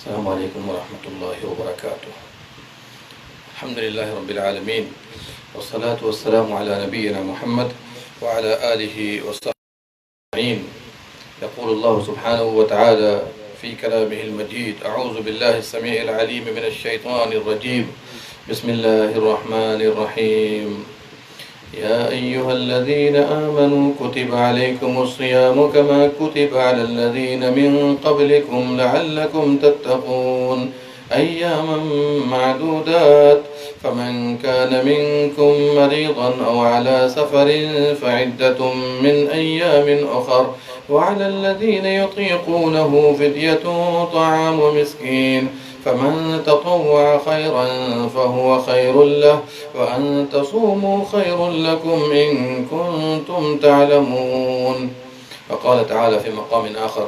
السلام علیکم ورحمۃ اللہ وبرکاتہ۔ الحمد للہ رب العالمین والصلاة والسلام علی نبینا محمد وعلى آلہ وصحبہ اجمعین۔ یقول اللہ سبحانہ وتعالی فی کلامہ المجید: اعوذ باللہ السمیع العلیم من الشیطان الرجیم، بسم اللہ الرحمن الرحیم۔ يا أيها الذين آمنوا كتب عليكم الصيام كما كتب على الذين من قبلكم لعلكم تتقون أياما معدودات، فمن كان منكم مريضا أو على سفر فعدة من أيام أخر، وعلى الذين يطيقونه فدية طعام مسكين، فمن تطوع خيرا فهو خير له، وأن تصوموا خير لكم إن كنتم تعلمون۔ وقال تعالى في مقام آخر: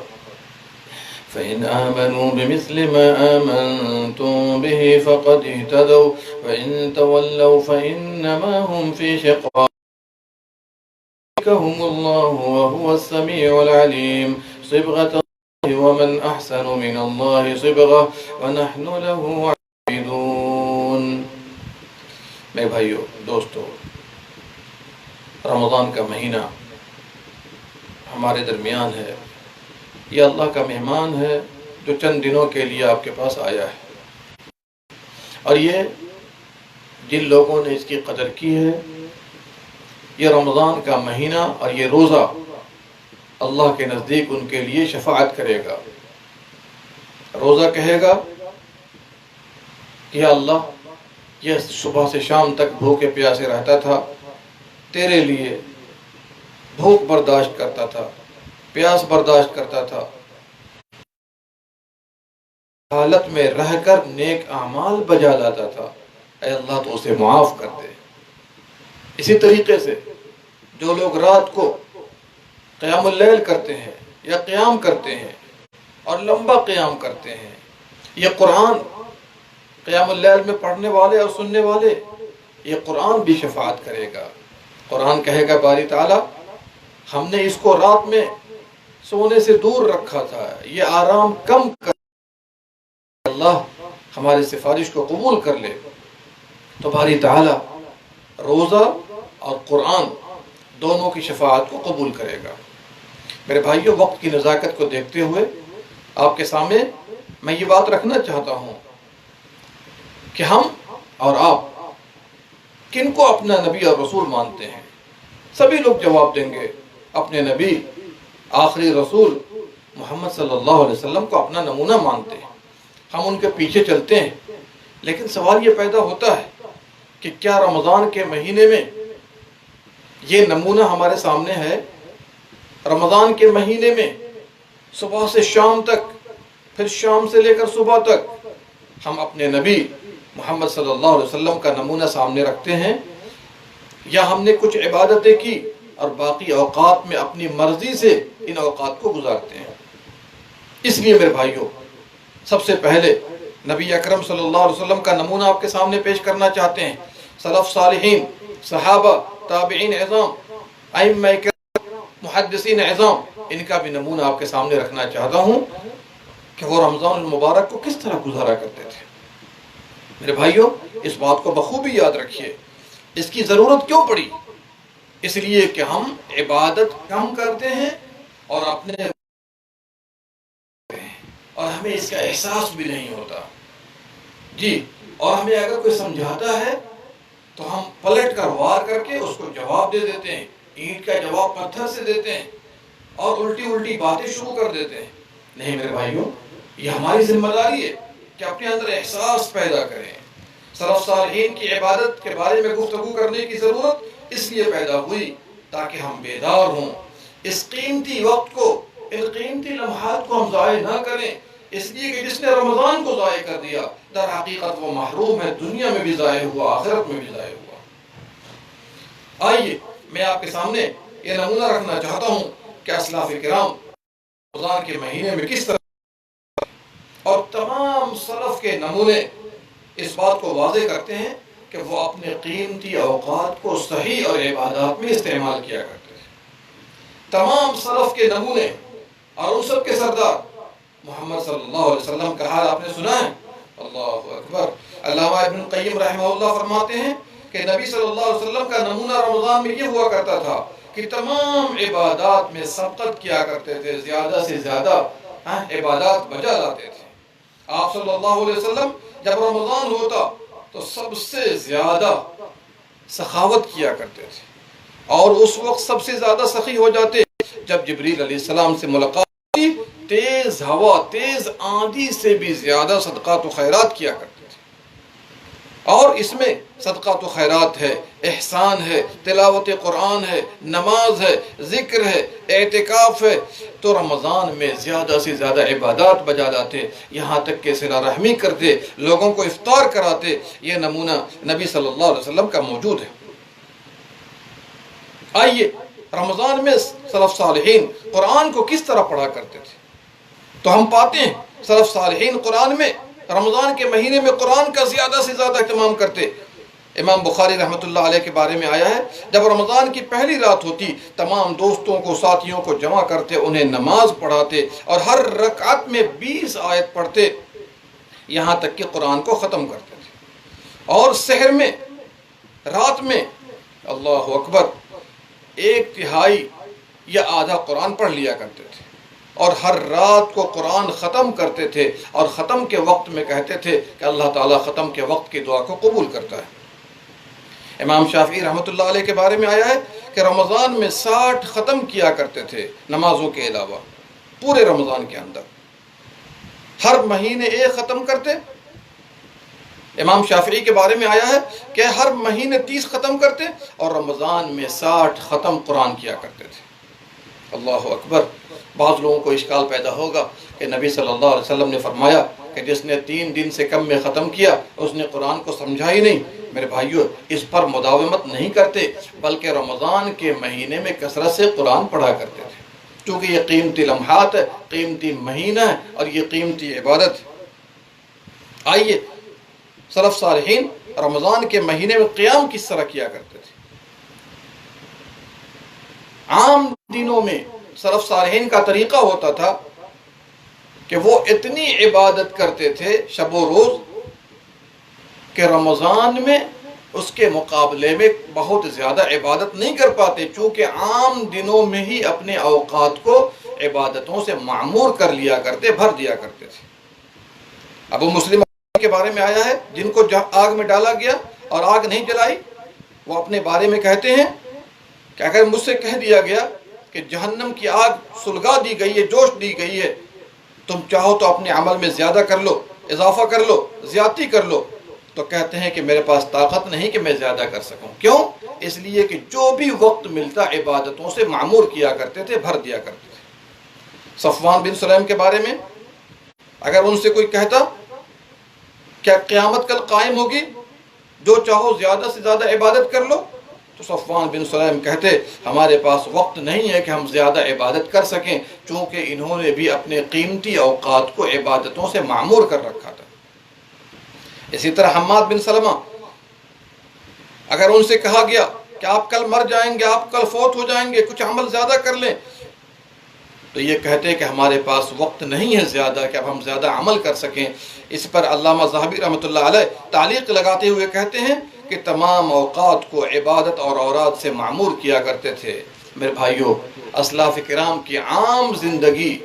فإن آمنوا بمثل ما آمنتم به فقد اهتدوا، وإن تولوا فإنما هم في شقاق، يهلكهم الله وهو السميع العليم، صبغة ومن أحسن من الله صبغة ونحن له عابدون۔ میرے بھائیو دوستو، رمضان کا مہینہ ہمارے درمیان ہے۔ یہ اللہ کا مہمان ہے جو چند دنوں کے لیے آپ کے پاس آیا ہے، اور یہ جن لوگوں نے اس کی قدر کی ہے، یہ رمضان کا مہینہ اور یہ روزہ اللہ کے نزدیک ان کے لیے شفاعت کرے گا۔ روزہ کہے گا کہ یا اللہ، یہ صبح سے شام تک بھوکے پیاسے رہتا تھا، تیرے لیے بھوک برداشت کرتا تھا، پیاس برداشت کرتا تھا، حالت میں رہ کر نیک اعمال بجا لاتا تھا، اے اللہ تو اسے معاف کر دے۔ اسی طریقے سے جو لوگ رات کو قیام اللیل کرتے ہیں یا قیام کرتے ہیں اور لمبا قیام کرتے ہیں، یہ قرآن قیام اللیل میں پڑھنے والے اور سننے والے، یہ قرآن بھی شفاعت کرے گا۔ قرآن کہے گا باری تعالیٰ، ہم نے اس کو رات میں سونے سے دور رکھا تھا، یہ آرام کم کر، اللہ ہماری سفارش کو قبول کر لے۔ تو باری تعالیٰ روزہ اور قرآن دونوں کی شفاعت کو قبول کرے گا۔ میرے بھائیو، وقت کی نزاکت کو دیکھتے ہوئے آپ کے سامنے میں یہ بات رکھنا چاہتا ہوں کہ ہم اور آپ کن کو اپنا نبی اور رسول مانتے ہیں؟ سبھی لوگ جواب دیں گے اپنے نبی آخری رسول محمد صلی اللہ علیہ وسلم کو اپنا نمونہ مانتے ہیں، ہم ان کے پیچھے چلتے ہیں۔ لیکن سوال یہ پیدا ہوتا ہے کہ کیا رمضان کے مہینے میں یہ نمونہ ہمارے سامنے ہے؟ رمضان کے مہینے میں صبح سے شام تک، پھر شام سے لے کر صبح تک ہم اپنے نبی محمد صلی اللہ علیہ وسلم کا نمونہ سامنے رکھتے ہیں، یا ہم نے کچھ عبادتیں کی اور باقی اوقات میں اپنی مرضی سے ان اوقات کو گزارتے ہیں؟ اس لیے میرے بھائیوں، سب سے پہلے نبی اکرم صلی اللہ علیہ وسلم کا نمونہ آپ کے سامنے پیش کرنا چاہتے ہیں۔ سلف صالحین، صحابہ، تابعین عظام، ائمہ کرام، محدثین عظام، ان کا بھی نمونہ آپ کے سامنے رکھنا چاہتا ہوں کہ وہ رمضان المبارک کو کس طرح گزارا کرتے تھے۔ میرے بھائیوں، اس بات کو بخوبی یاد رکھیے، اس کی ضرورت کیوں پڑی؟ اس لیے کہ ہم عبادت کم کرتے ہیں اور ہمیں اس کا احساس بھی نہیں ہوتا۔ جی، اور ہمیں اگر کوئی سمجھاتا ہے تو ہم پلٹ کر وار کر کے اس کو جواب دے دیتے ہیں، اینٹ کا جواب پتھر سے دیتے ہیں اور الٹی باتیں شروع کر دیتے ہیں۔ نہیں میرے بھائیوں، یہ ہماری ذمہ داری ہے کہ اپنے اندر احساس پیدا کریں۔ سلف صالحین کی عبادت کے بارے میں گفتگو کرنے کی ضرورت اس لیے پیدا ہوئی تاکہ ہم بیدار ہوں، اس قیمتی وقت کو، ان قیمتی لمحات کو ہم ضائع نہ کریں، اس لیے کہ جس نے رمضان کو ضائع کر دیا در حقیقت وہ محروم ہے، دنیا میں بھی ضائع ہوا، آخرت میں بھی ضائع ہوا۔ آئیے میں آپ کے سامنے یہ نمونہ رکھنا چاہتا ہوں کہ اسلاف کرام رمضان کے مہینے میں کس طرح، اور تمام سلف کے نمونے اس بات کو واضح کرتے ہیں کہ وہ اپنے قیمتی اوقات کو صحیح اور عبادات میں استعمال کیا کرتے ہیں۔ تمام سلف کے نمونے اور ان سب کے سردار محمد صلی اللہ علیہ وسلم کا حال آپ نے سنا ہے؟ اللہ اکبر۔ علامہ ابن قیم رحمہ اللہ فرماتے ہیں کہ نبی صلی اللہ علیہ وسلم کا نمونہ رمضان میں یہ ہوا کرتا تھا کہ تمام عبادات میں سبقت کیا کرتے تھے، زیادہ سے زیادہ عبادات بجا لاتے تھے۔ آپ صلی اللہ علیہ وسلم جب رمضان ہوتا تو سب سے زیادہ سخاوت کیا کرتے تھے، اور اس وقت سب سے زیادہ سخی ہو جاتے جب جبریل علیہ السلام سے ملاقات ہوئی، تیز ہوا، تیز آندھی سے بھی زیادہ صدقات و خیرات کیا کرتے تھے۔ اور اس میں صدقات و خیرات ہے، احسان ہے، تلاوت قرآن ہے، نماز ہے، ذکر ہے، اعتکاف ہے، تو رمضان میں زیادہ سے زیادہ عبادات بجا لاتے، یہاں تک کہ صلہ رحمی کرتے، لوگوں کو افطار کراتے۔ یہ نمونہ نبی صلی اللہ علیہ وسلم کا موجود ہے۔ آئیے رمضان میں سلف صالحین قرآن کو کس طرح پڑھا کرتے تھے، تو ہم پاتے ہیں سلف صالحین قرآن میں رمضان کے مہینے میں قرآن کا زیادہ سے زیادہ اہتمام کرتے۔ امام بخاری رحمۃ اللہ علیہ کے بارے میں آیا ہے، جب رمضان کی پہلی رات ہوتی تمام دوستوں کو، ساتھیوں کو جمع کرتے، انہیں نماز پڑھاتے اور ہر رکعت میں 20 آیت پڑھتے، یہاں تک کہ قرآن کو ختم کرتے تھے۔ اور سحر میں، رات میں، اللہ اکبر، 1/3 یا آدھا قرآن پڑھ لیا کرتے تھے، اور ہر رات کو قرآن ختم کرتے تھے، اور ختم کے وقت میں کہتے تھے کہ اللہ تعالیٰ ختم کے وقت کی دعا کو قبول کرتا ہے۔ امام شافعی رحمۃ اللہ علیہ کے بارے میں آیا ہے کہ رمضان میں 60 ختم کیا کرتے تھے نمازوں کے علاوہ، پورے رمضان کے اندر ہر مہینے 1 ختم کرتے۔ امام شافعی کے بارے میں آیا ہے کہ ہر مہینے 30 ختم کرتے، اور رمضان میں 60 ختم قرآن کیا کرتے تھے۔ اللہ اکبر۔ بعض لوگوں کو اشکال پیدا ہوگا کہ نبی صلی اللہ علیہ وسلم نے فرمایا کہ جس نے 3 دن سے کم میں ختم کیا اس نے قرآن کو سمجھا ہی نہیں۔ میرے بھائیو، اس پر مداومت نہیں کرتے، بلکہ رمضان کے مہینے میں کثرت سے قرآن پڑھا کرتے تھے، کیونکہ یہ قیمتی لمحات ہے، قیمتی مہینہ ہے، اور یہ قیمتی عبادت ہے۔ آئیے سلف صالحین رمضان کے مہینے میں قیام کس طرح کیا کرتے تھے۔ عام دنوں میں سلف صالحین کا طریقہ ہوتا تھا کہ وہ اتنی عبادت کرتے تھے شب و روز کہ رمضان میں اس کے مقابلے میں بہت زیادہ عبادت نہیں کر پاتے، چونکہ عام دنوں میں ہی اپنے اوقات کو عبادتوں سے معمور کر لیا کرتے، بھر دیا کرتے تھے۔ ابو مسلم کے بارے میں آیا ہے، جن کو آگ میں ڈالا گیا اور آگ نہیں جلائی، وہ اپنے بارے میں کہتے ہیں کہ اگر مجھ سے کہہ دیا گیا کہ جہنم کی آگ سلگا دی گئی ہے، جوش دی گئی ہے، تم چاہو تو اپنے عمل میں زیادہ کر لو، اضافہ کر لو، زیادتی کر لو، تو کہتے ہیں کہ میرے پاس طاقت نہیں کہ میں زیادہ کر سکوں۔ کیوں؟ اس لیے کہ جو بھی وقت ملتا عبادتوں سے معمور کیا کرتے تھے، بھر دیا کرتے تھے۔ صفوان بن سلیم کے بارے میں اگر ان سے کوئی کہتا کیا قیامت کل قائم ہوگی، جو چاہو زیادہ سے زیادہ عبادت کر لو، تو صفوان بن سلیم کہتے ہمارے پاس وقت نہیں ہے کہ ہم زیادہ عبادت کر سکیں، چونکہ انہوں نے بھی اپنے قیمتی اوقات کو عبادتوں سے معمور کر رکھا تھا۔ اسی طرح حماد بن سلمہ، اگر ان سے کہا گیا کہ آپ کل مر جائیں گے، آپ کل فوت ہو جائیں گے، کچھ عمل زیادہ کر لیں، تو یہ کہتے کہ ہمارے پاس وقت نہیں ہے زیادہ کہ اب ہم زیادہ عمل کر سکیں۔ اس پر علامہ ذہبی رحمۃ اللہ علیہ تعلیق لگاتے ہوئے کہتے ہیں کہ تمام اوقات کو عبادت اور اوراد سے معمور کیا کرتے تھے۔ میرے بھائیو، اسلاف کرام کی عام زندگی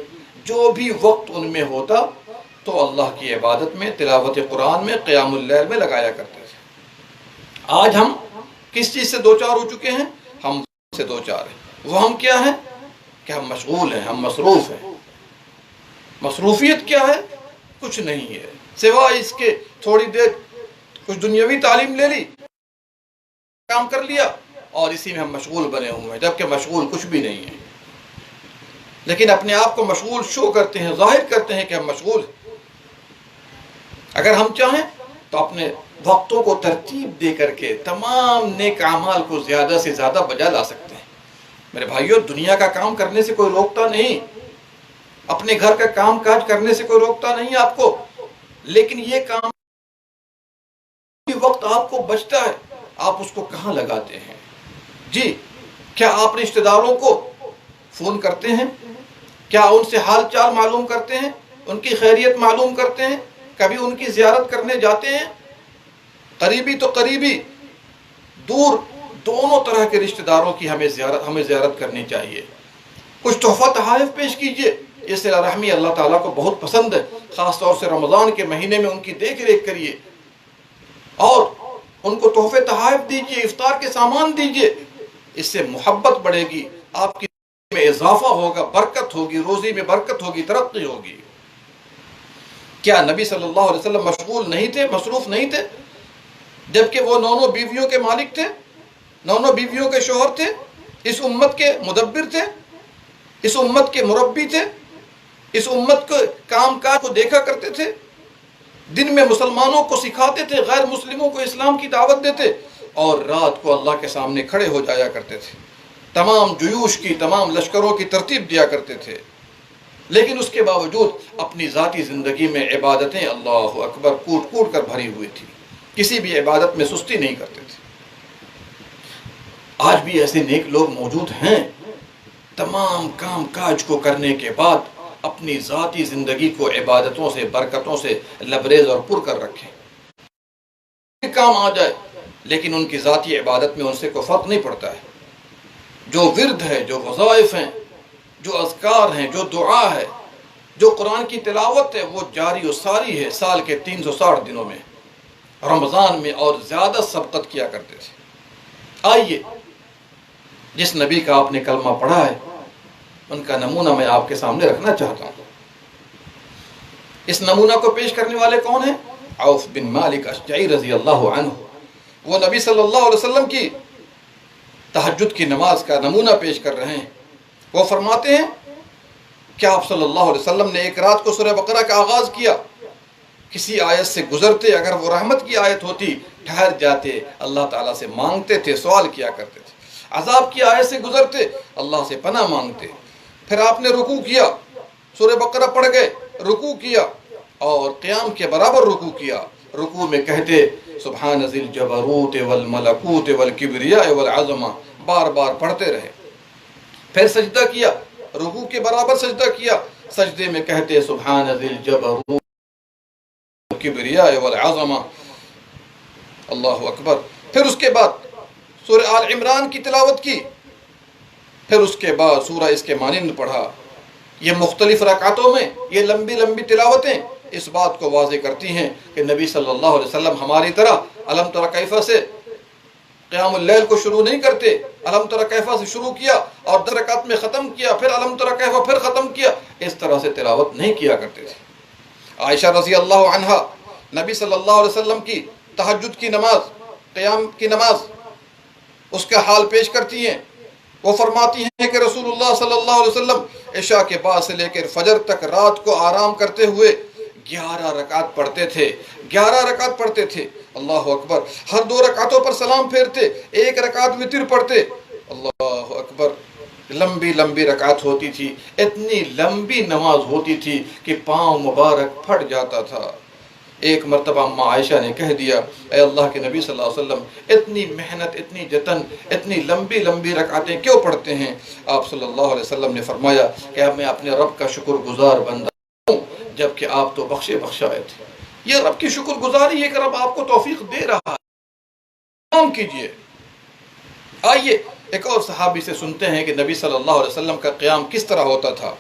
جو بھی وقت ان میں ہوتا تو اللہ کی عبادت میں، تلاوت قرآن میں، قیام اللیل میں لگایا کرتے تھے۔ آج ہم کس چیز سے دوچار ہو چکے ہیں؟ ہم سے دوچار ہیں۔ وہ ہم کیا ہیں کہ ہم مشغول ہیں، ہم مصروف ہیں۔ مصروفیت کیا ہے؟ کچھ نہیں ہے سوائے اس کے تھوڑی دیر کچھ دنیاوی تعلیم لے لی، کام کر لیا، اور اسی میں ہم مشغول بنے ہوئے ہیں، جبکہ مشغول کچھ بھی نہیں ہے، لیکن اپنے آپ کو مشغول شو کرتے ہیں، ظاہر کرتے ہیں کہ ہم مشغول ہیں۔ اگر ہم چاہیں تو اپنے وقتوں کو ترتیب دے کر کے تمام نیک اعمال کو زیادہ سے زیادہ بجا لا سکتے ہیں۔ میرے بھائیو، دنیا کا کام کرنے سے کوئی روکتا نہیں، اپنے گھر کا کام کاج کرنے سے کوئی روکتا نہیں آپ کو، لیکن یہ کام وقت آپ کو بچتا ہے، آپ اس کو کہاں لگاتے ہیں؟ جی، کیا آپ رشتہ داروں کو فون کرتے ہیں؟ کیا ان سے حال چال معلوم کرتے ہیں؟ ان کی خیریت معلوم کرتے ہیں، کبھی ان کی زیارت کرنے جاتے ہیں. قریبی تو قریبی، دور، دونوں طرح کے رشتہ داروں کی ہمیں زیارت کرنی چاہیے. کچھ تحفہ تحائف پیش کیجئے. یہ صلہ رحمی اللہ تعالیٰ کو بہت پسند ہے. خاص طور سے رمضان کے مہینے میں ان کی دیکھ ریکھ کریے اور ان کو تحفے تحائف دیجئے، افطار کے سامان دیجئے. اس سے محبت بڑھے گی، آپ کی میں اضافہ ہوگا، برکت ہوگی، روزی میں برکت ہوگی، ترقی ہوگی. کیا نبی صلی اللہ علیہ وسلم مشغول نہیں تھے، مصروف نہیں تھے؟ جبکہ وہ 9 بیویوں کے مالک تھے، 9 بیویوں کے شوہر تھے، اس امت کے مدبر تھے، اس امت کے مربی تھے، اس امت کے کام کاج کو دیکھا کرتے تھے. دن میں مسلمانوں کو سکھاتے تھے، غیر مسلموں کو اسلام کی دعوت دیتے، اور رات کو اللہ کے سامنے کھڑے ہو جایا کرتے تھے. تمام جیوش کی، تمام لشکروں کی ترتیب دیا کرتے تھے. لیکن اس کے باوجود اپنی ذاتی زندگی میں عبادتیں اللہ اکبر کوٹ کوٹ کر بھری ہوئی تھی. کسی بھی عبادت میں سستی نہیں کرتے تھے. آج بھی ایسے نیک لوگ موجود ہیں، تمام کام کاج کو کرنے کے بعد اپنی ذاتی زندگی کو عبادتوں سے، برکتوں سے لبریز اور پر کر رکھیں. کام آ جائے لیکن ان کی ذاتی عبادت میں ان سے کوئی فرق نہیں پڑتا ہے. جو ورد ہے، جو وظائف ہیں، جو اذکار ہیں، جو دعا ہے، جو قرآن کی تلاوت ہے، وہ جاری و ساری ہے سال کے 360 دنوں میں. رمضان میں اور زیادہ سبقت کیا کرتے تھے. آئیے، جس نبی کا آپ نے کلمہ پڑھا ہے ان کا نمونہ میں آپ کے سامنے رکھنا چاہتا ہوں. اس نمونہ کو پیش کرنے والے کون ہیں؟ عوف بن مالک اشجعی رضی اللہ عنہ. وہ نبی صلی اللہ علیہ وسلم کی تہجد کی نماز کا نمونہ پیش کر رہے ہیں. وہ فرماتے ہیں کہ آپ صلی اللہ علیہ وسلم نے ایک رات کو سورہ بقرہ کا آغاز کیا، کسی آیت سے گزرتے، اگر وہ رحمت کی آیت ہوتی ٹھہر جاتے، اللہ تعالیٰ سے مانگتے تھے، سوال کیا کرتے تھے. عذاب کی آیت سے گزرتے، اللہ سے پناہ مانگتے. پھر آپ نے رکوع کیا، سورہ بقرہ پڑھ گئے، رکوع کیا اور قیام کے برابر رکوع کیا. رکوع میں کہتے سبحان ذی الجبروت والملکوت والکبریاء والعظمہ، بار بار پڑھتے رہے. پھر سجدہ کیا، رکوع کے برابر سجدہ کیا، سجدے میں کہتے سبحان ذی الجبروت والکبریاء والعظمہ، اللہ اکبر. پھر اس کے بعد سورہ آل عمران کی تلاوت کی، پھر اس کے بعد سورہ اس کے مانند پڑھا. یہ مختلف رکعتوں میں یہ لمبی لمبی تلاوتیں اس بات کو واضح کرتی ہیں کہ نبی صلی اللہ علیہ وسلم ہماری طرح علم تری کیف سے قیام اللیل کو شروع نہیں کرتے. علم تری کیف سے شروع کیا اور 10 رکعت میں ختم کیا، پھر علم تری کیف پھر ختم کیا. اس طرح سے تلاوت نہیں کیا کرتے تھے. عائشہ رضی اللہ عنہا نبی صلی اللہ علیہ وسلم کی تہجد کی نماز، قیام کی نماز، اس کا حال پیش کرتی ہیں. وہ فرماتی ہیں کہ رسول اللہ صلی اللہ علیہ وسلم عشاء کے بعد سے لے کر فجر تک رات کو آرام کرتے ہوئے 11 رکعت پڑھتے تھے. 11 رکعت پڑھتے تھے، اللہ اکبر. ہر 2 رکعتوں پر سلام پھیرتے، 1 رکعت وتر پڑھتے، اللہ اکبر. لمبی لمبی رکعت ہوتی تھی، اتنی لمبی نماز ہوتی تھی کہ پاؤں مبارک پھٹ جاتا تھا. ایک مرتبہ اماں عائشہ نے کہہ دیا، اے اللہ کے نبی صلی اللہ علیہ وسلم اتنی محنت، اتنی جتن، اتنی لمبی لمبی رکعتیں کیوں پڑھتے ہیں؟ آپ صلی اللہ علیہ وسلم نے فرمایا کہ میں اپنے رب کا شکر گزار بندہ ہوں، جبکہ آپ تو بخشے بخشائے تھے. یہ رب کی شکر گزاری ہے کہ رب آپ کو توفیق دے رہا ہے، کام کیجئے. آئیے ایک اور صحابی سے سنتے ہیں کہ نبی صلی اللہ علیہ وسلم کا قیام کس طرح ہوتا تھا.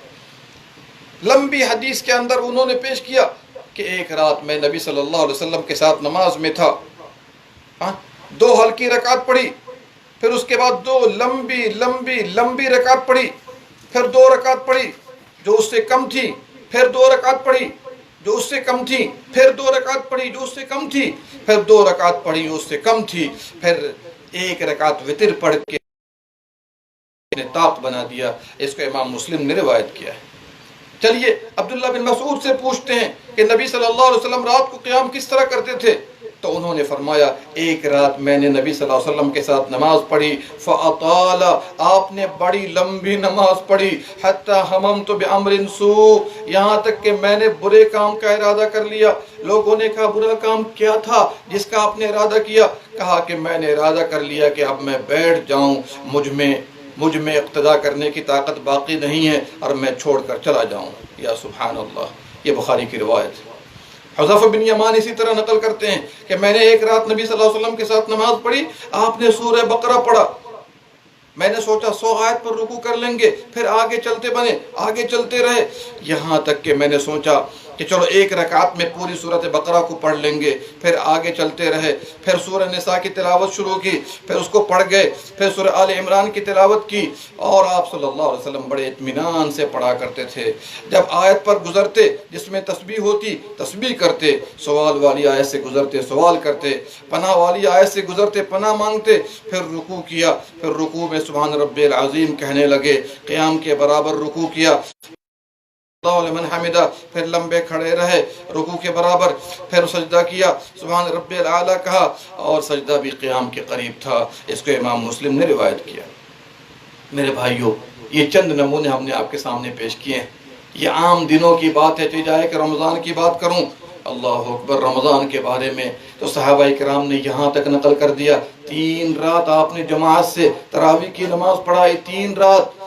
لمبی حدیث کے اندر انہوں نے پیش کیا کہ ایک رات میں نبی صلی اللہ علیہ وسلم کے ساتھ نماز میں تھا. 2 ہلکی رکعت پڑھی، پھر اس کے بعد 2 لمبی لمبی لمبی رکعت پڑھی، پھر 2 رکعت پڑھی جو اس سے کم تھی، پھر 2 رکعت پڑھی جو اس سے کم تھی، پھر 2 رکعت پڑھی جو اس سے کم تھی، پھر 2 رکعت پڑھی جو اس سے کم تھی، پھر 1 رکعت وتر پڑھ کے نے طاق بنا دیا. اس کو امام مسلم نے روایت کیا ہے. چلیے عبداللہ بن مسعود سے پوچھتے ہیں کہ نبی صلی اللہ علیہ وسلم رات کو قیام کس طرح کرتے تھے؟ تو انہوں نے فرمایا ایک رات میں نے نبی صلی اللہ علیہ وسلم کے ساتھ نماز پڑھی، فَأَطَالَ، آپ نے بڑی لمبی نماز پڑھی، حَتَّى حَمَمْتُ بِأَمْرٍ سُوءٍ، یہاں تک کہ میں نے برے کام کا ارادہ کر لیا. لوگوں نے کہا برا کام کیا تھا جس کا آپ نے ارادہ کیا؟ کہا کہ میں نے ارادہ کر لیا کہ اب میں بیٹھ جاؤں، مجھ میں اقتدا کرنے کی طاقت باقی نہیں ہے اور میں چھوڑ کر چلا جاؤں. یا سبحان اللہ، یہ بخاری کی روایت ہے۔ حذیفہ بن یمان اسی طرح نقل کرتے ہیں کہ میں نے ایک رات نبی صلی اللہ علیہ وسلم کے ساتھ نماز پڑھی، آپ نے سورہ بقرہ پڑھا، میں نے سوچا 100 آیت پر رکوع کر لیں گے، پھر آگے چلتے رہے، یہاں تک کہ میں نے سوچا کہ چلو ایک رکعت میں پوری سورۃ بقرہ کو پڑھ لیں گے، پھر آگے چلتے رہے، پھر سورہ نساء کی تلاوت شروع کی، پھر اس کو پڑھ گئے، پھر سورہ آل عمران کی تلاوت کی، اور آپ صلی اللہ علیہ وسلم بڑے اطمینان سے پڑھا کرتے تھے۔ جب آیت پر گزرتے جس میں تسبیح ہوتی تسبیح کرتے، سوال والی آیت سے گزرتے سوال کرتے، پناہ والی آیت سے گزرتے پناہ مانگتے، پھر رکوع کیا، پھر رکوع میں سبحان ربی العظیم کہنے لگے، قیام کے برابر رکوع کیا، اللہ لمن حمدہ، پھر لمبے کھڑے رہے رکوع کے برابر، پھر سجدہ کیا، سبحان ربی الاعلیٰ کہا، اور سجدہ بھی قیام کے قریب تھا۔ اس کو امام مسلم نے روایت کیا۔ میرے بھائیوں، یہ چند نمونے ہم نے آپ کے سامنے پیش کیے ہیں۔ یہ عام دنوں کی بات ہے، چاہے کہ رمضان کی بات کروں، اللہ اکبر، رمضان کے بارے میں تو صحابہ کرام نے یہاں تک نقل کر دیا، 3 رات آپ نے جماعت سے تراویح کی نماز پڑھائی، 3 رات،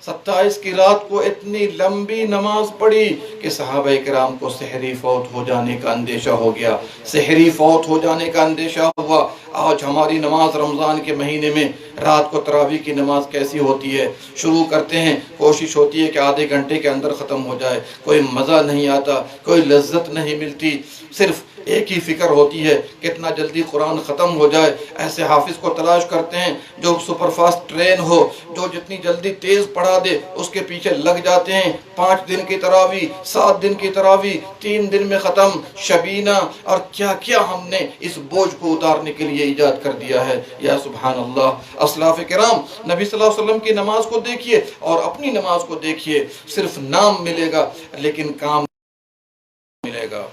27 کی رات کو اتنی لمبی نماز پڑھی کہ صحابہ کرام کو سحری فوت ہو جانے کا اندیشہ ہو گیا، سحری فوت ہو جانے کا اندیشہ ہوا۔ آج ہماری نماز رمضان کے مہینے میں رات کو تراویح کی نماز کیسی ہوتی ہے؟ شروع کرتے ہیں، کوشش ہوتی ہے کہ آدھے گھنٹے کے اندر ختم ہو جائے، کوئی مزہ نہیں آتا، کوئی لذت نہیں ملتی، صرف ایک ہی فکر ہوتی ہے کتنا جلدی قرآن ختم ہو جائے۔ ایسے حافظ کو تلاش کرتے ہیں جو سپر فاسٹ ٹرین ہو، جو جتنی جلدی تیز پڑھا دے اس کے پیچھے لگ جاتے ہیں۔ 5 دن کی تراویح، 7 دن کی تراویح، 3 دن میں ختم، شبینہ، اور کیا کیا ہم نے اس بوجھ کو اتارنے کے لیے ایجاد کر دیا ہے۔ یا سبحان اللہ، اسلاف کرام، نبی صلی اللہ علیہ وسلم کی نماز کو دیکھیے اور اپنی نماز کو دیکھیے، صرف نام ملے گا لیکن کام ملے گا۔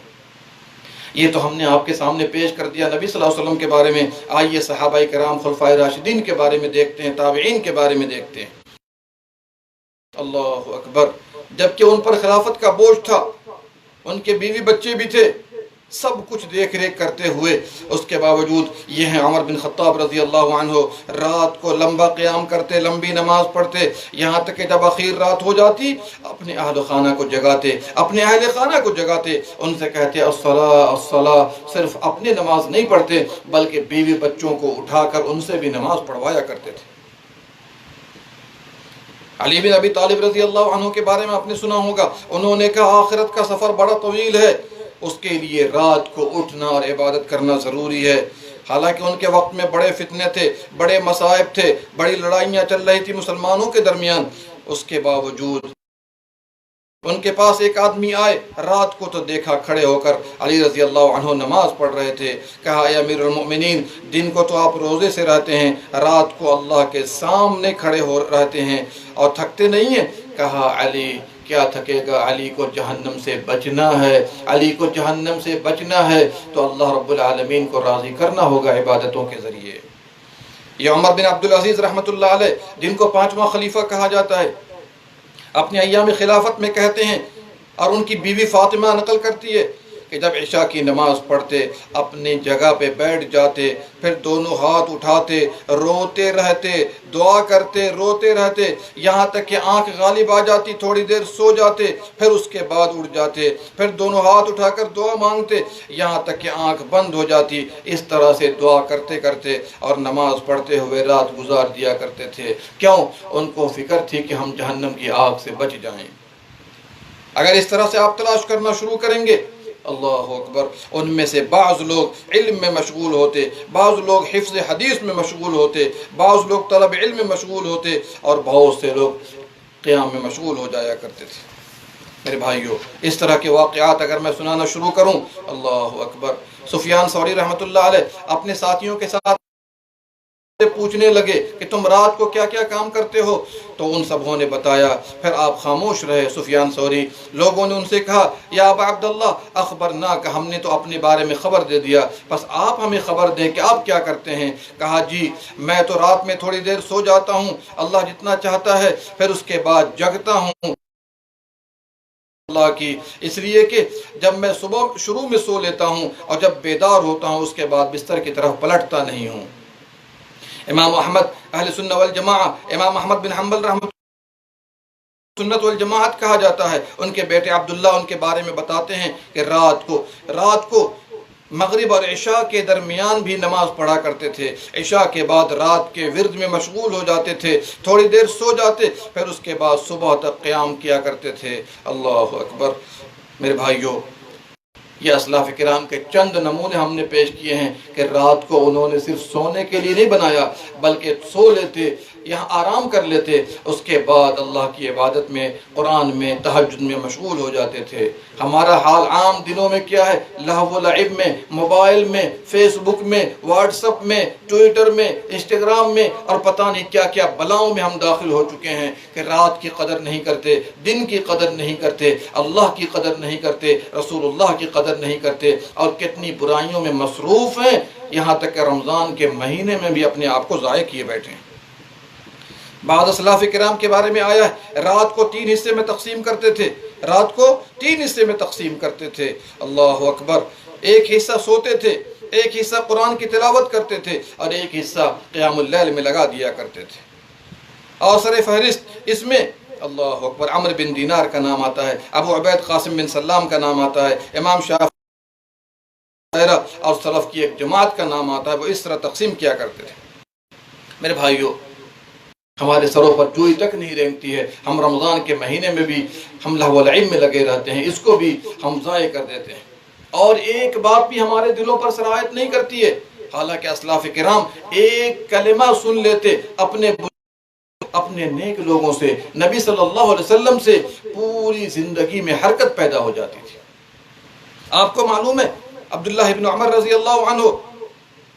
یہ تو ہم نے آپ کے سامنے پیش کر دیا نبی صلی اللہ علیہ وسلم کے بارے میں۔ آئیے صحابہ کرام، خلفائے راشدین کے بارے میں دیکھتے ہیں، تابعین کے بارے میں دیکھتے ہیں۔ اللہ اکبر، جبکہ ان پر خلافت کا بوجھ تھا، ان کے بیوی بچے بھی تھے، سب کچھ دیکھ ریکھ کرتے ہوئے، اس کے باوجود یہ ہیں عمر بن خطاب رضی اللہ عنہ، رات کو لمبا قیام کرتے، لمبی نماز پڑھتے، یہاں تک کہ جب اخیر رات ہو جاتی اپنے اہل خانہ کو جگاتے، اپنے اہل خانہ کو جگاتے، ان سے کہتے الصلاۃ الصلاۃ، صرف اپنے نماز نہیں پڑھتے بلکہ بیوی بچوں کو اٹھا کر ان سے بھی نماز پڑھوایا کرتے تھے۔ علی بن ابی طالب رضی اللہ عنہ کے بارے میں آپ نے سنا ہوگا، انہوں نے کہا آخرت کا سفر بڑا طویل ہے، اس کے لیے رات کو اٹھنا اور عبادت کرنا ضروری ہے۔ حالانکہ ان کے وقت میں بڑے فتنے تھے، بڑے مصائب تھے، بڑی لڑائیاں چل رہی تھی مسلمانوں کے درمیان، اس کے باوجود ان کے پاس ایک آدمی آئے، رات کو تو دیکھا کھڑے ہو کر علی رضی اللہ عنہ نماز پڑھ رہے تھے، کہا اے امیر المؤمنین، دن کو تو آپ روزے سے رہتے ہیں، رات کو اللہ کے سامنے کھڑے ہو رہتے ہیں اور تھکتے نہیں ہیں؟ کہا علی کیا تھکے گا، علی کو جہنم سے بچنا ہے، علی کو جہنم سے بچنا ہے تو اللہ رب العالمین کو راضی کرنا ہوگا عبادتوں کے ذریعے۔ یہ عمر بن عبدالعزیز رحمۃ اللہ علیہ، جن کو 5واں خلیفہ کہا جاتا ہے، اپنے ایام خلافت میں کہتے ہیں، اور ان کی بیوی فاطمہ نقل کرتی ہے کہ جب عشاء کی نماز پڑھتے اپنی جگہ پہ بیٹھ جاتے، پھر دونوں ہاتھ اٹھاتے، روتے رہتے، دعا کرتے، روتے رہتے، یہاں تک کہ آنکھ غالب آ جاتی، تھوڑی دیر سو جاتے، پھر اس کے بعد اٹھ جاتے، پھر دونوں ہاتھ اٹھا کر دعا مانگتے، یہاں تک کہ آنکھ بند ہو جاتی۔ اس طرح سے دعا کرتے کرتے اور نماز پڑھتے ہوئے رات گزار دیا کرتے تھے۔ کیوں؟ ان کو فکر تھی کہ ہم جہنم کی آگ سے بچ جائیں۔ اگر اس طرح سے آپ تلاش کرنا شروع کریں گے، اللہ اکبر، ان میں سے بعض لوگ علم میں مشغول ہوتے، بعض لوگ حفظ حدیث میں مشغول ہوتے، بعض لوگ طلب علم میں مشغول ہوتے، اور بہت سے لوگ قیام میں مشغول ہو جایا کرتے تھے۔ میرے بھائیوں، اس طرح کے واقعات اگر میں سنانا شروع کروں، اللہ اکبر، سفیان ثوری رحمۃ اللہ علیہ اپنے ساتھیوں کے ساتھ پوچھنے لگے کہ تم رات کو کیا کیا کام کرتے ہو، تو ان سبوں نے بتایا، پھر آپ خاموش رہے۔ سفیان ثوری، لوگوں نے ان سے کہا یا ابا عبداللہ اخبرنا، کہ ہم نے تو اپنے بارے میں خبر دے دیا، بس آپ ہمیں خبر دیں کہ آپ کیا کرتے ہیں۔ کہا جی میں تو رات میں تھوڑی دیر سو جاتا ہوں، اللہ جتنا چاہتا ہے، پھر اس کے بعد جگتا ہوں اللہ کی، اس لیے کہ جب میں صبح شروع میں سو لیتا ہوں اور جب بیدار ہوتا ہوں اس کے بعد بستر کی طرف پلٹتا نہیں ہوں۔ امام احمد اہل سنہ والجماعہ، امام احمد بن حنبل رحمۃ سنت والجماعت کہا جاتا ہے۔ ان کے بیٹے عبداللہ ان کے بارے میں بتاتے ہیں کہ رات کو مغرب اور عشاء کے درمیان بھی نماز پڑھا کرتے تھے، عشاء کے بعد رات کے ورد میں مشغول ہو جاتے تھے، تھوڑی دیر سو جاتے، پھر اس کے بعد صبح تک قیام کیا کرتے تھے۔ اللہ اکبر۔ میرے بھائیوں، یہ اسلاف کرام کے چند نمونے ہم نے پیش کیے ہیں کہ رات کو انہوں نے صرف سونے کے لیے نہیں بنایا، بلکہ سو لیتے، یہاں آرام کر لیتے، اس کے بعد اللہ کی عبادت میں، قرآن میں، تہجد میں مشغول ہو جاتے تھے۔ ہمارا حال عام دنوں میں کیا ہے؟ لہو و لعب میں، موبائل میں، فیس بک میں، واٹس اپ میں، ٹویٹر میں، انسٹاگرام میں، اور پتہ نہیں کیا کیا بلاؤں میں ہم داخل ہو چکے ہیں کہ رات کی قدر نہیں کرتے، دن کی قدر نہیں کرتے، اللہ کی قدر نہیں کرتے، رسول اللہ کی قدر نہیں کرتے، اور کتنی برائیوں میں مصروف ہیں، یہاں تک کہ رمضان کے مہینے میں بھی اپنے آپ کو ضائع کیے بیٹھے ہیں۔ بعض اسلاف کرام کے بارے میں آیا ہے رات کو 3 حصے میں تقسیم کرتے تھے، رات کو 3 حصے میں تقسیم کرتے تھے۔ اللہ اکبر۔ ایک حصہ سوتے تھے، ایک حصہ قرآن کی تلاوت کرتے تھے، اور ایک حصہ قیام اللیل میں لگا دیا کرتے تھے۔ اور سر فہرست اس میں اللہ اکبر عمرو بن دینار کا نام آتا ہے، ابو عبید قاسم بن سلام کا نام آتا ہے، امام شافعی اور سلف کی ایک جماعت کا نام آتا ہے۔ وہ اس طرح تقسیم کیا کرتے تھے۔ میرے بھائیوں، ہمارے سروں پر جوئی تک نہیں رینگتی ہے، ہم رمضان کے مہینے میں بھی ہم لہو و لعب میں لگے رہتے ہیں، اس کو بھی ہم ضائع کر دیتے ہیں، اور ایک بات بھی ہمارے دلوں پر سرایت نہیں کرتی ہے۔ حالانکہ اسلاف کرام ایک کلمہ سن لیتے، اپنے نیک لوگوں سے، نبی صلی اللہ علیہ وسلم سے پوری زندگی میں حرکت پیدا ہو جاتی تھی۔ آپ کو معلوم ہے عبداللہ ابن عمر رضی اللہ عنہ،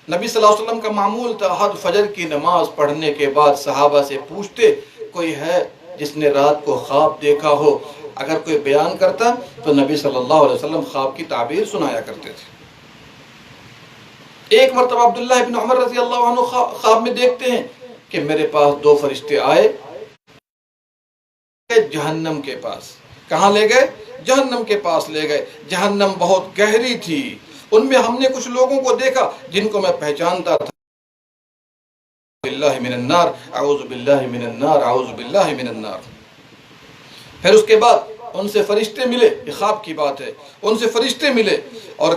نبی صلی اللہ علیہ وسلم کا معمول تھا ہر فجر کی نماز پڑھنے کے بعد صحابہ سے پوچھتے کوئی ہے جس نے رات کو خواب دیکھا ہو؟ اگر کوئی بیان کرتا تو نبی صلی اللہ علیہ وسلم خواب کی تعبیر سنایا کرتے تھے۔ ایک مرتبہ عبداللہ ابن عمر رضی اللہ عنہ خواب میں دیکھتے ہیں کہ میرے پاس 2 فرشتے آئے جہنم کے پاس۔ کہاں لے گئے؟ جہنم کے پاس لے گئے۔ جہنم بہت گہری تھی، ان میں ہم نے کچھ لوگوں کو دیکھا جن کو میں پہچانتا تھا۔ باللہ من النار، اعوذ باللہ من النار، اعوذ باللہ من النار۔ پھر اس کے بعد ان سے فرشتے ملے، یہ خواب کی بات ہے، ان سے فرشتے ملے اور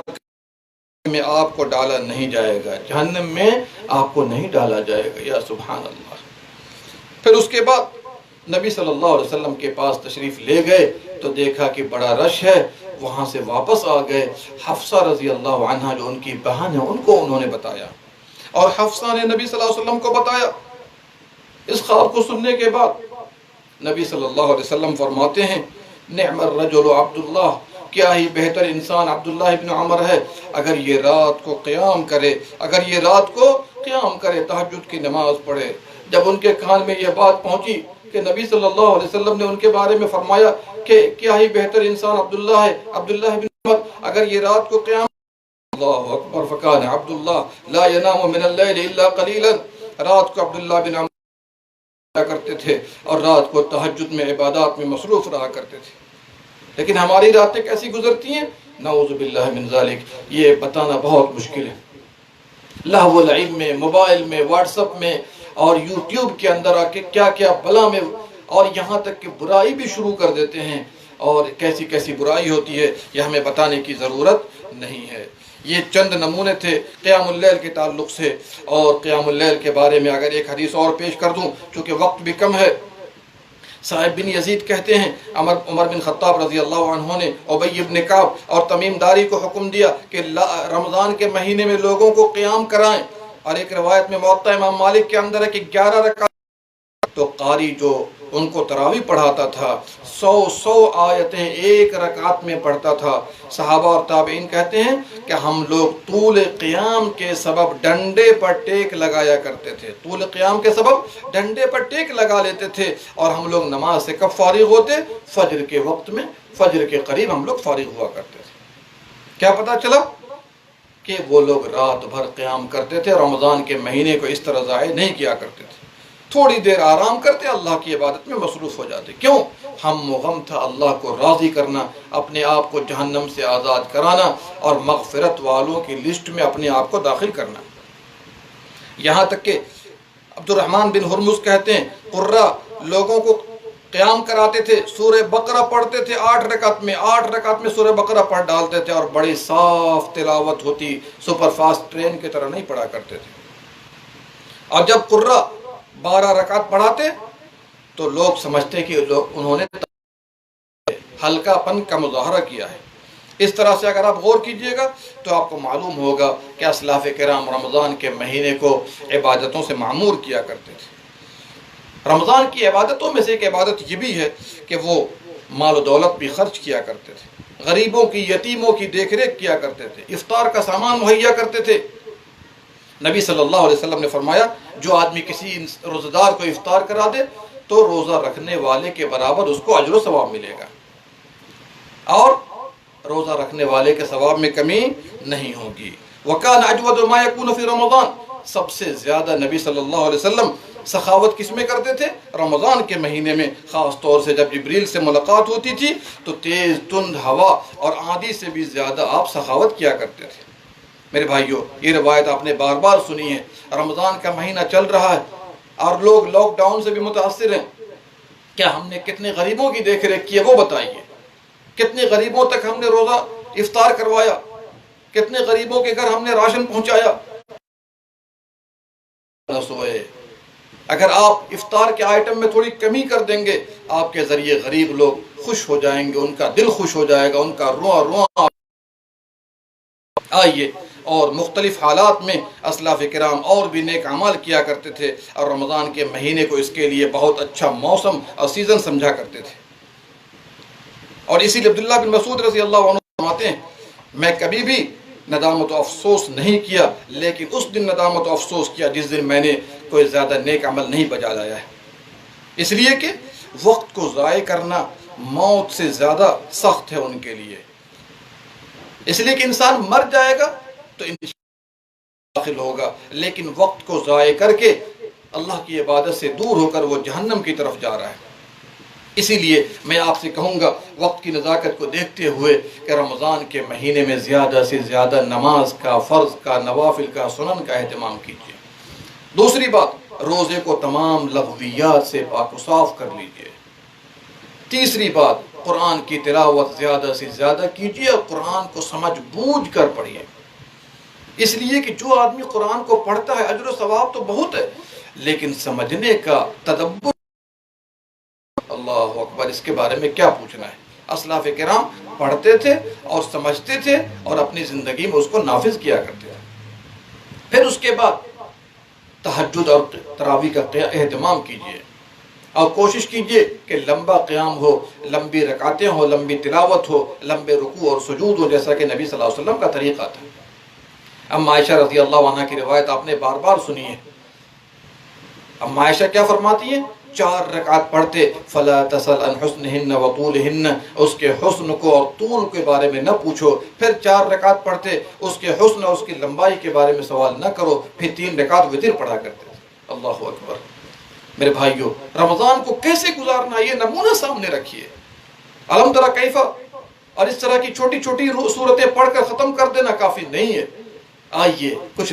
میں آپ کو ڈالا نہیں جائے گا، جہنم میں آپ کو نہیں ڈالا جائے گا۔ یا سبحان اللہ۔ پھر اس کے بعد نبی صلی اللہ علیہ وسلم کے پاس تشریف لے گئے تو دیکھا کہ بڑا رش ہے، وہاں سے واپس آ گئے۔ حفصہ رضی اللہ عنہ جو ان کی بہن ہے، ان کو انہوں نے بتایا، اور حفصہ نے نبی صلی اللہ علیہ وسلم کو بتایا۔ اس خواب کو سننے کے بعد نبی صلی اللہ علیہ وسلم فرماتے ہیں نعم الرجل عبداللہ، کیا ہی بہتر انسان عبداللہ ابن عمر ہے، اگر یہ رات کو قیام کرے، اگر یہ رات کو قیام کرے، تہجد کی نماز پڑھے۔ جب ان کے کان میں یہ بات پہنچی کہ نبی صلی اللہ علیہ وسلم نے ان کے بارے میں فرمایا کہ کیا ہی بہتر انسان عبداللہ ہے، عبداللہ ابن عمر، اگر یہ رات کو قیام، اللہ اکبر، فکان عبداللہ لا ینام من اللیل الا قلیلا، رات کو عبداللہ بن عمر کرتے تھے اور رات کو تہجد میں عبادات میں مصروف رہا کرتے تھے۔ لیکن ہماری راتیں کیسی گزرتی ہیں؟ نعوذ باللہ من ذالک، یہ بتانا بہت مشکل ہے۔ لہو و لعب میں، موبائل میں، واٹس اپ میں اور یوٹیوب کے اندر آ کے کیا کیا بلا میں، اور یہاں تک کہ برائی بھی شروع کر دیتے ہیں، اور کیسی کیسی برائی ہوتی ہے یہ ہمیں بتانے کی ضرورت نہیں ہے۔ یہ چند نمونے تھے قیام اللیل کے تعلق سے، اور قیام اللیل کے بارے میں اگر ایک حدیث اور پیش کر دوں چونکہ وقت بھی کم ہے۔ صاحب بن یزید کہتے ہیں عمر بن خطاب رضی اللہ عنہ نے ابی بن کعب اور تمیم داری کو حکم دیا کہ رمضان کے مہینے میں لوگوں کو قیام کرائیں، اور ایک روایت میں موطا امام مالک کے اندر ہے کہ 11 رکعت، تو قاری جو ان کو تراویح پڑھاتا تھا 100 آیتیں ایک رکعت میں پڑھتا تھا۔ صحابہ اور تابعین کہتے ہیں کہ ہم لوگ طول قیام کے سبب ڈنڈے پر ٹیک لگایا کرتے تھے، طول قیام کے سبب ڈنڈے پر ٹیک لگا لیتے تھے، اور ہم لوگ نماز سے کب فارغ ہوتے؟ فجر کے وقت میں، فجر کے قریب ہم لوگ فارغ ہوا کرتے تھے۔ کیا پتہ چلا؟ کہ وہ لوگ رات بھر قیام کرتے تھے، رمضان کے مہینے کو اس طرح ضائع نہیں کیا کرتے تھے، تھوڑی دیر آرام کرتے، اللہ کی عبادت میں مصروف ہو جاتے۔ کیوں؟ ہم و غم تھا اللہ کو راضی کرنا، اپنے آپ کو جہنم سے آزاد کرانا، اور مغفرت والوں کی لسٹ میں اپنے آپ کو داخل کرنا۔ یہاں تک کہ عبد الرحمن بن ہرمز کہتے ہیں قرہ لوگوں کو قیام کراتے تھے، سورہ بقرہ پڑھتے تھے 8 رکعت میں، 8 رکعت میں سورہ بقرہ پڑھ ڈالتے تھے، اور بڑی صاف تلاوت ہوتی، سپر فاسٹ ٹرین کی طرح نہیں پڑھا کرتے تھے۔ اور جب قرہ 12 رکعت پڑھاتے تو لوگ سمجھتے کہ انہوں نے ہلکا پن کا مظاہرہ کیا ہے۔ اس طرح سے اگر آپ غور کیجئے گا تو آپ کو معلوم ہوگا کہ اسلاف کرام رمضان کے مہینے کو عبادتوں سے معمور کیا کرتے تھے۔ رمضان کی عبادتوں میں سے ایک عبادت یہ بھی ہے کہ وہ مال و دولت بھی خرچ کیا کرتے تھے، غریبوں کی، یتیموں کی دیکھ ریکھ کیا کرتے تھے، افطار کا سامان مہیا کرتے تھے۔ نبی صلی اللہ علیہ وسلم نے فرمایا جو آدمی کسی روزہ دار کو افطار کرا دے تو روزہ رکھنے والے کے برابر اس کو اجر و ثواب ملے گا، اور روزہ رکھنے والے کے ثواب میں کمی نہیں ہوگی۔ وَكَانَ أَجْوَدُ مَا يَكُونُ فِي رَمَضَانَ، سب سے زیادہ نبی صلی اللہ علیہ وسلم سخاوت کس میں کرتے تھے؟ رمضان کے مہینے میں، خاص طور سے جب جبریل سے ملاقات ہوتی تھی تو تیز تند ہوا اور آندھی سے بھی زیادہ آپ سخاوت کیا کرتے تھے۔ میرے بھائیوں، یہ روایت آپ نے بار بار سنی ہے۔ رمضان کا مہینہ چل رہا ہے اور لوگ لاک ڈاؤن سے بھی متاثر ہیں، کیا ہم نے کتنے غریبوں کی دیکھ ریکھ کی ہے وہ بتائیے، کتنے غریبوں تک ہم نے روزہ افطار کروایا، کتنے غریبوں کے گھر ہم نے راشن پہنچایا۔ اگر آپ افطار کے آئٹم میں تھوڑی کمی کر دیں گے، آپ کے ذریعے غریب لوگ خوش ہو جائیں گے، ان کا دل خوش ہو جائے گا، ان کا رواں رواں۔ آئیے، اور مختلف حالات میں اسلاف کرام اور بھی نیک اعمال کیا کرتے تھے، اور رمضان کے مہینے کو اس کے لیے بہت اچھا موسم اور سیزن سمجھا کرتے تھے۔ اور اسی لیے عبداللہ بن مسعود رضی اللہ عنہ فرماتے ہیں میں کبھی بھی ندامت و افسوس نہیں کیا، لیکن اس دن ندامت و افسوس کیا جس دن میں نے کوئی زیادہ نیک عمل نہیں بجا لایا ہے، اس لیے کہ وقت کو ضائع کرنا موت سے زیادہ سخت ہے ان کے لیے۔ اس لیے کہ انسان مر جائے گا تو انشاءاللہ داخل ہوگا، لیکن وقت کو ضائع کر کے اللہ کی عبادت سے دور ہو کر وہ جہنم کی طرف جا رہا ہے۔ اسی لیے میں آپ سے کہوں گا وقت کی نزاکت کو دیکھتے ہوئے کہ رمضان کے مہینے میں زیادہ سے زیادہ نماز کا، فرض کا، نوافل کا، سنن کا اہتمام کیجیے۔ دوسری بات، روزے کو تمام لغویات سے پاک و صاف کر لیجیے۔ تیسری بات، قرآن کی تلاوت زیادہ سے زیادہ کیجیے اور قرآن کو سمجھ بوجھ کر پڑھیے، اس لیے کہ جو آدمی قرآن کو پڑھتا ہے اجر و ثواب تو بہت ہے، لیکن سمجھنے کا، تدبر، اللہ اکبر، اس کے بارے میں کیا پوچھنا ہے۔ اسلاف کرام پڑھتے تھے اور سمجھتے تھے اور اپنی زندگی میں اس کو نافذ کیا کرتے تھے۔ پھر اس کے بعد تہجد اور تراویح کا اہتمام کیجیے، اور کوشش کیجئے کہ لمبا قیام ہو، لمبی رکعتیں ہو، لمبی تلاوت ہو، لمبے رکوع اور سجود ہو، جیسا کہ نبی صلی اللہ علیہ وسلم کا طریقہ تھا۔ ام عائشہ رضی اللہ عنہ کی روایت آپ نے بار بار سنی ہے۔ ام عائشہ کیا فرماتی ہیں؟ 4 رکعت پڑھتے فلا تسل عن حسنہن وطولہن، اس کے حسن کو اور طول کے بارے میں نہ پوچھو، پھر 4 رکعت پڑھتے اس کے حسن اور اس کی لمبائی کے بارے میں سوال نہ کرو، پھر 3 رکعت وتر پڑھا کرتے تھے۔ اللہ اکبر۔ میرے بھائیوں، رمضان کو کیسے گزارنا یہ نمونہ سامنے رکھیے۔ الم تری کیف، اور اس طرح کی چھوٹی چھوٹی صورتیں پڑھ کر ختم کر دینا کافی نہیں ہے۔ آئیے کچھ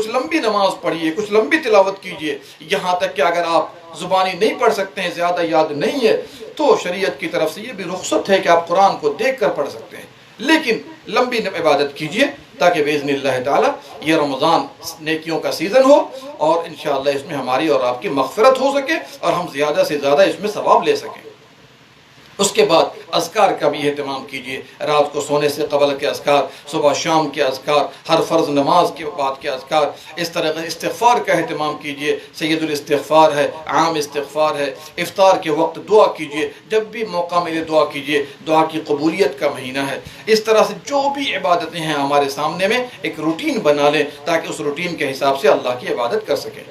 لمبی نماز پڑھیے، کچھ لمبی تلاوت کیجئے، یہاں تک کہ اگر آپ زبانی نہیں پڑھ سکتے ہیں، زیادہ یاد نہیں ہے، تو شریعت کی طرف سے یہ بھی رخصت ہے کہ آپ قرآن کو دیکھ کر پڑھ سکتے ہیں، لیکن لمبی عبادت کیجئے تاکہ باذن اللہ تعالی یہ رمضان نیکیوں کا سیزن ہو، اور انشاءاللہ اس میں ہماری اور آپ کی مغفرت ہو سکے اور ہم زیادہ سے زیادہ اس میں ثواب لے سکیں۔ اس کے بعد اذکار کا بھی اہتمام کیجیے، رات کو سونے سے قبل کے اذکار، صبح شام کے اذکار، ہر فرض نماز کے بعد کے اذکار، اس طرح استغفار کا اہتمام کیجیے۔ سید الاستغفار ہے، عام استغفار ہے، افطار کے وقت دعا کیجیے، جب بھی موقع ملے دعا کیجیے، دعا کی قبولیت کا مہینہ ہے۔ اس طرح سے جو بھی عبادتیں ہیں ہمارے سامنے میں ایک روٹین بنا لیں تاکہ اس روٹین کے حساب سے اللہ کی عبادت کر سکیں۔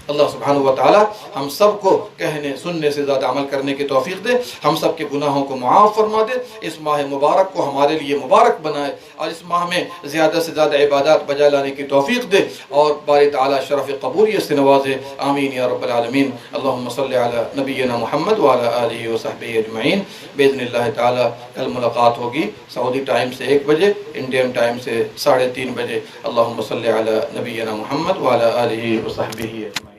اللہ سبحانہ و تعالی ہم سب کو کہنے سننے سے زیادہ عمل کرنے کی توفیق دے، ہم سب کے گناہوں کو معاف فرما دے، اس ماہ مبارک کو ہمارے لیے مبارک بنائے، اور اس ماہ میں زیادہ سے زیادہ عبادات بجا لانے کی توفیق دے، اور باری تعالی شرف قبولیت سے نوازے، آمین یا رب العالمین۔ اللہم صلی علی نبینا محمد وعلی آلہ وصحبہ اجمعین۔ باذن اللہ تعالی کل ملاقات ہوگی سعودی ٹائم سے 1 بجے، انڈین ٹائم سے 3:30 بجے۔ اللہم صلی علی نبینا محمد وعلی آلہ وصحبہ اجمعین۔